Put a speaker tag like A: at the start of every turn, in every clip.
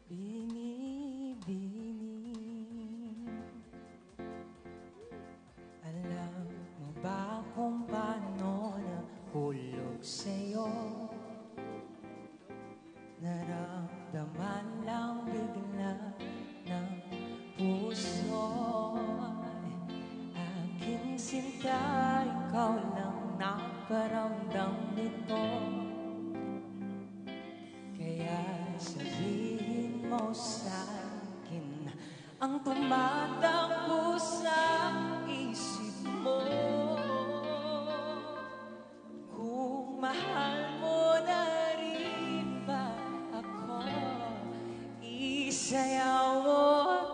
A: Binibining. Alam mo ba kung paano nahulog sa'yo? Naramdaman lang bigla ng puso. Aking sinta, ikaw lang nakaramdam nito. Kaya sabihin mo sa'kin ang tumatakbo sa isip mo. Kung mahal mo na rin ba ako, isayaw mo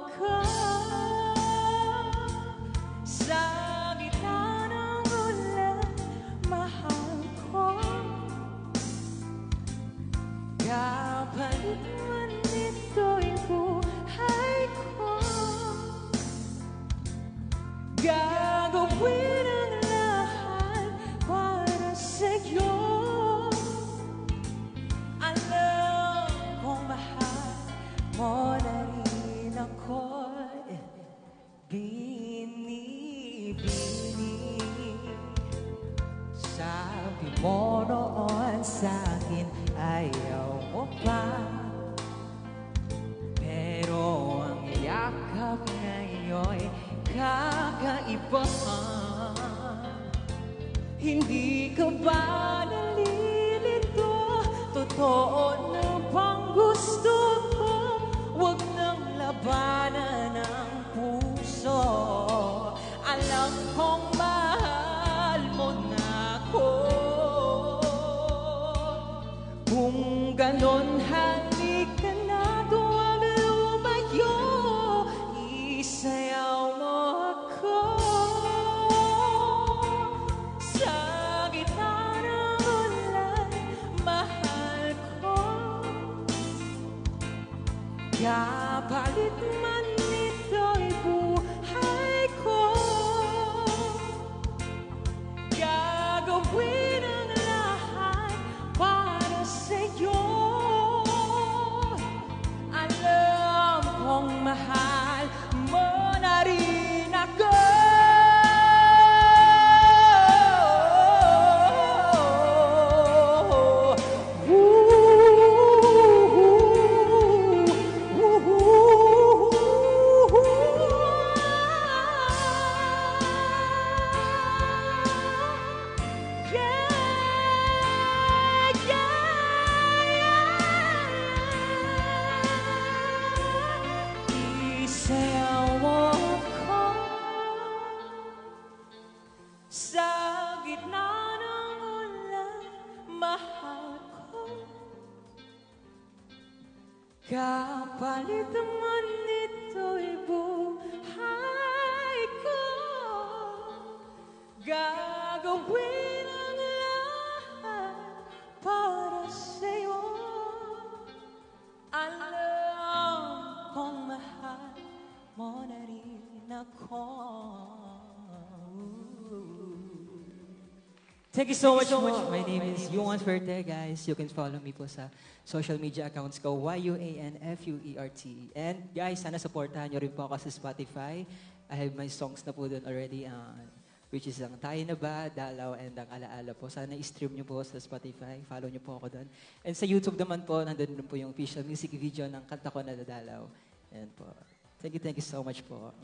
A: ako sa gitna ng ulan, mahal ko. Kapalit man ito'y buhay ko, gagawin ang lahat para sa'yo. Alam kong mahal mo na rin ako'y binibining. Sabi mo noon sa'kin ayaw mo pa, pero ang yakap ngayon'y kakaiba. Hindi ka ba nalilito? Totoo na bang gusto ko? Huwag nang labanan ang puso. Alam kong mahal mo na ako. Kung ganon, halika na, huwag lumayo. Isayaw mo ako sa gitna ng ulan, mahal ko. Kapalit man ito'y buhay ko, gagawin ang lahat para sa'yo. Alam kong mahal mo na rin ako. Isayaw mo ako sa gitna ng ulan, mahal ko. Kapalit man ito'y buhay ko, gagawin ang lahat para sa'yo. Alam kong mahal mo na rin ako.
B: Thank you so much po. My name is Yuan Ferte, guys. You can follow me po sa social media accounts ko, YUANFUERTE. And guys, sana supportahan nyo rin po ako sa Spotify. I have my songs na po doon already, which is ang Tayo Na Ba, Dalaw, and ang Alaala po. Sana i-stream nyo po sa Spotify. Follow nyo po ako doon. And sa YouTube naman po, nandun po yung official music video ng kanta ko na Dalaw. And po, thank you so much po.